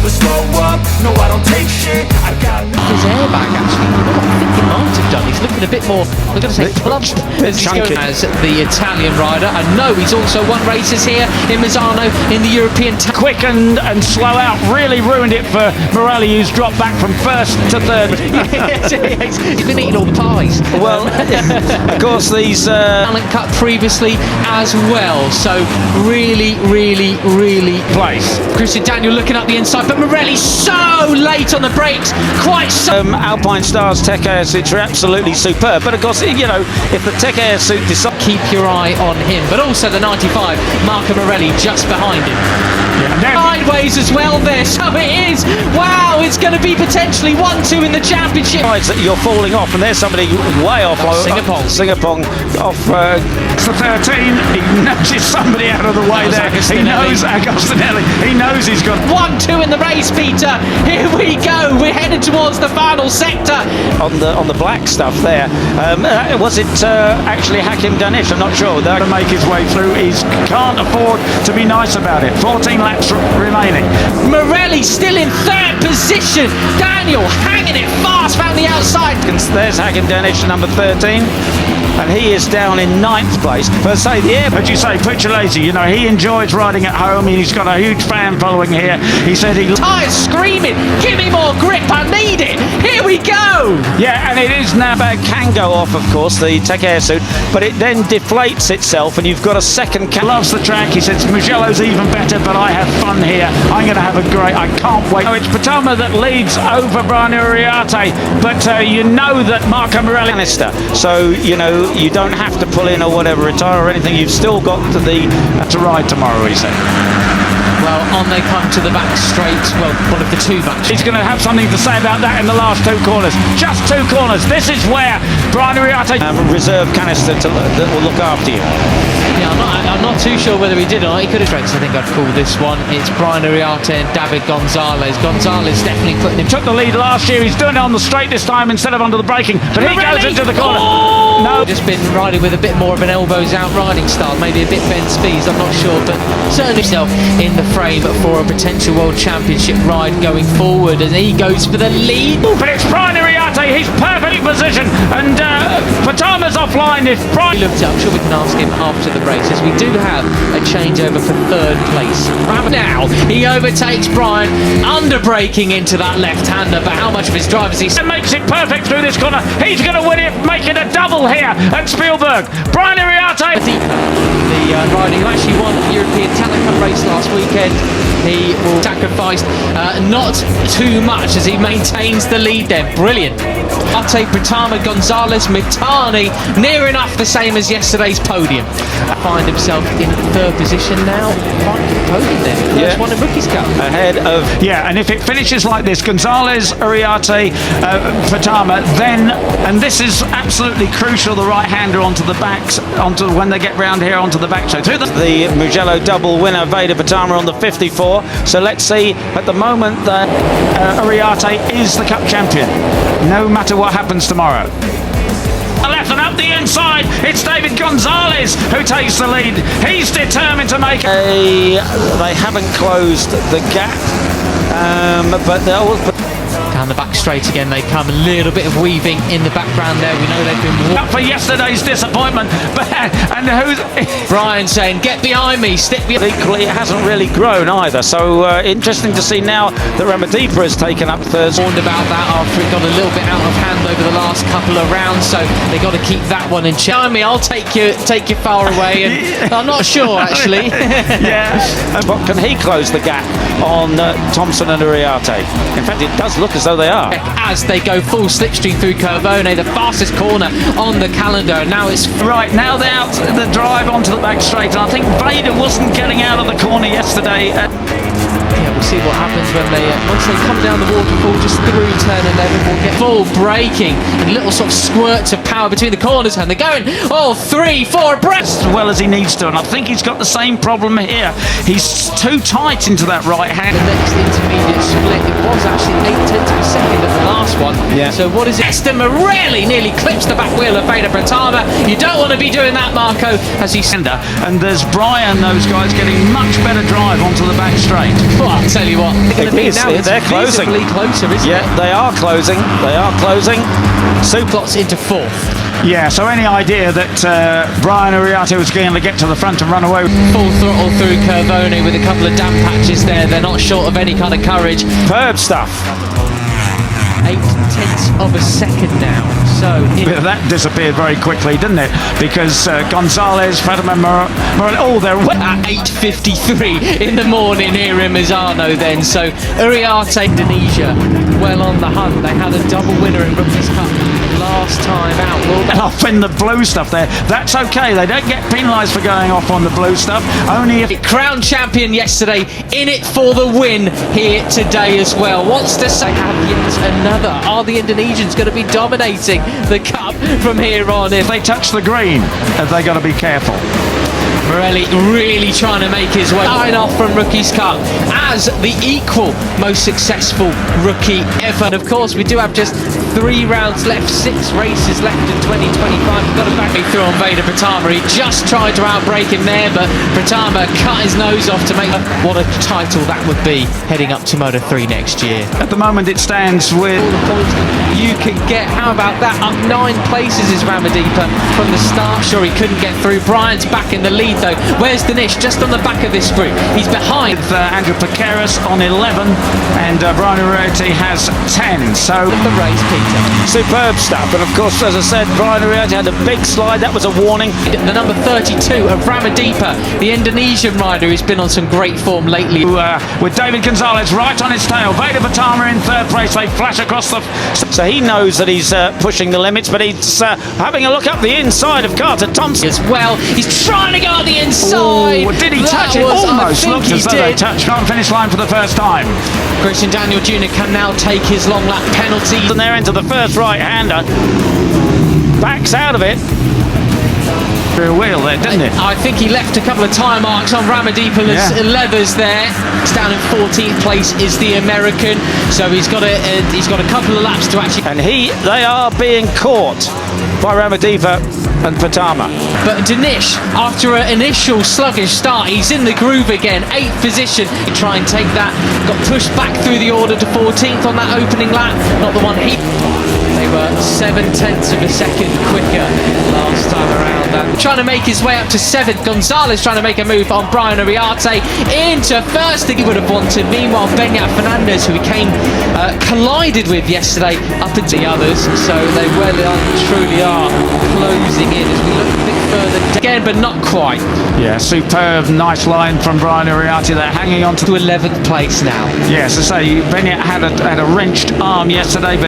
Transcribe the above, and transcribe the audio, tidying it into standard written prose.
never slow up, no I don't take shit, I got his airbag actually, you know what I think he might have done, he's looking a bit more, I'm going to say plump as he's going as the Italian rider. I know he's also won races here in Misano in the European quick and slow out really ruined it for Morelli, who's dropped back from first to third. Yes, he's been eating all the pies. Well, of course these Talent Cup previously as well, so really place. Christian Daniel looking up the inside, but Morelli so late on the brakes, quite so. Alpine Stars Tech Air suits are absolutely superb, but of course, you know, if the Tech Air suit decides, keep your eye on him, but also the 95 Marco Morelli just behind him. Sideways as well there, so it is. Wow, it's going to be potentially 1-2 in the championship. That you're falling off, and there's somebody way off. Singapong off. It's the 13. He nudges somebody out of the way there. He knows Agostinelli. He knows he's got 1-2 in the race, Peter. Here we go. We're headed towards the final sector. On the black stuff there. Was it actually Hakim Danish? I'm not sure. They're going to make his way through. He can't afford to be nice about it. 14 laps remaining. Morelli still in third position. Daniel hanging it fast round the outside. There's Hakim Danish, number 13. And he is down in 9th place. But say the air, but you say Pucciolesi, you know, he enjoys riding at home. He's got a huge fan following here. He said he tires screaming, give me more grip, I need it. Here we go. Yeah, and it is now can go off, of course, the Tech Air suit, but it then deflates itself, and you've got a second. Loves the track. He says Mugello's even better, but I have fun here. I'm going to have a great. I can't wait. Oh, it's Pratama that leads over Brian Uriarte, but you know that Marco Morelli canister. So you know. You don't have to pull in or whatever, retire or anything. You've still got to ride tomorrow, he said. Well, on they come to the back straight. Well, one of the two back. He's going to have something to say about that in the last 2 corners. Just 2 corners. This is where Brian Uriarte reserve canister that will look after you. Yeah, I'm not too sure whether he did or not. He could have tracks. I think I'd call this one. It's Brian Uriarte and David Gonzalez. Gonzalez definitely putting him. Took the lead last year. He's doing it on the straight this time instead of under the braking. But he goes into the corner. Oh! No. Just been riding with a bit more of an elbows out riding style. Maybe a bit Ben Spies. I'm not sure, but certainly himself in the frame for a potential World Championship ride going forward. And he goes for the lead. But it's Brian Uriarte. He's perfectly positioned. And Pratama's offline. If Brian looked up, I'm sure we can ask him after the races. We do have a changeover for 3rd place. Now he overtakes Brian, under braking into that left-hander, but how much of his drive is he? And makes it perfect through this corner. He's going to win it, make it a double here at Spielberg. Brian Uriarte. The riding who actually won the European Talent Cup race last weekend. He will sacrifice not too much as he maintains the lead there. Brilliant. Arte, Pratama, Gonzalez, Mitani, near enough the same as yesterday's podium. Find himself in 3rd position now. Podium there. First one in Rookies Cup. Ahead of. Yeah, and if it finishes like this, Gonzalez, Uriarte, Pratama, then, and this is absolutely crucial, the right-hander onto the backs, onto when they get round here onto the back. So to the Mugello double winner, Veda Pratama on the 54. So let's see, at the moment that Uriarte is the Cup champion, no matter what happens tomorrow. Left and up the inside, it's David Gonzalez who takes the lead. He's determined to make they haven't closed the gap, but they'll. Down the back straight again they come. A little bit of weaving in the background there. We know they've been up for yesterday's disappointment. And who's Brian saying, get behind me, stick behind. Equally, it hasn't really grown either. So interesting to see now that Ramadipa has taken up 3rd. Warned about that after it got a little bit out of hand over the last couple of rounds. So they got to keep that one in check. Me, I'll take you far away. And I'm not sure actually. Yeah. But can he close the gap on Thompson and Uriarte? In fact, it does look as though they are. As they go full slipstream through Curvone, the fastest corner on the calendar. Now it's right now they're out the drive onto the back straight, and I think Veda wasn't getting out of the corner yesterday. Yeah, we'll see what happens when they once they come down the waterfall just through turn 11. We'll get full braking and little sort of squirts of power between the corners, and they're going 3, 4 abreast as well as he needs to, and I think he's got the same problem here. He's too tight into that right hand. The next intermediate split, it was actually 8/10 of a second at the last one. Yeah. So what is it? Aston Morelli nearly clips the back wheel of Veda Pratama. You don't want to be doing that, Marco, as he and there's Brian, those guys getting much better drive onto the back straight. But tell you what, they're going to be now. They're closing. Visibly closer, isn't Yeah, it? they are closing. They are closing. Plots into fourth. Yeah, so any idea that Brian Uriarte was going to get to the front and run away? Full throttle through Curvone with a couple of damp patches there. They're not short of any kind of courage. Superb stuff. 0.8 of a second now. So That disappeared very quickly, didn't it? Because Gonzalez, Fatima they're at 8:53 in the morning here in Misano then. So Uriarte, Indonesia, well on the hunt. They had a double winner in Rookies Cup last time out. off in the blue stuff there. That's okay. They don't get penalised for going off on the blue stuff. Only if Crown champion yesterday, in it for the win here today as well. Wants to say have yet another. Are the Indonesians going to be dominating the cup from here on? If they touch the green, have they got to be careful? Morelli really trying to make his way. 9 off from Rookies Cup as the equal most successful rookie ever. And of course, we do have just 3 rounds left, 6 races left in 2025. We've got a back through on Veda Pratama. He just tried to outbreak him there, but Pratama cut his nose off to make what a title that would be heading up to Moto 3 next year. At the moment, it stands with all the points you can get. How about that? Up 9 places is Ramadipa from the start. Sure, he couldn't get through. Brian's back in the lead though. Where's Dinesh? Just on the back of this group. He's behind Andrew Paqueras on 11, and Brian Uriarte has 10. So the race, Peter. Superb stuff. And of course, as I said, Brian Uriarte had a big slide. That was a warning. The number 32 of Ramadipa, the Indonesian rider who's been on some great form lately. With David Gonzalez right on his tail. Veda Pratama in third place. They flash across the... So he knows that he's pushing the limits, but he's having a look up the inside of Carter Thompson as well. He's trying to go on the inside. Ooh, did he touch it? Almost looked as though they touched on finish line for the first time. Christian Daniel Jr. can now take his long lap penalty. And they're into the first right-hander. Backs out of it. Through a wheel there, didn't it? I think he left a couple of tire marks on Ramadipa's leathers there. It's down in 14th place is the American, so he's got a couple of laps to actually. And they are being caught by Ramadipa and Pratama. But Dinesh, after an initial sluggish start, he's in the groove again. 8th position. He try and take that. Got pushed back through the order to 14th on that opening lap. Not the one he. They were 0.7 of a second quicker last time around. Trying to make his way up to 7th. Gonzalez trying to make a move on Brian Uriarte into first. I think he would have wanted. Meanwhile, Beñat Fernandez, who he collided with yesterday, up into the others. So they well and truly are closing in as we look a bit further again, but not quite. Yeah, superb, nice line from Brian Uriarte. They're hanging on to 11th place now. Yes, I say Beñat had a wrenched arm yesterday, but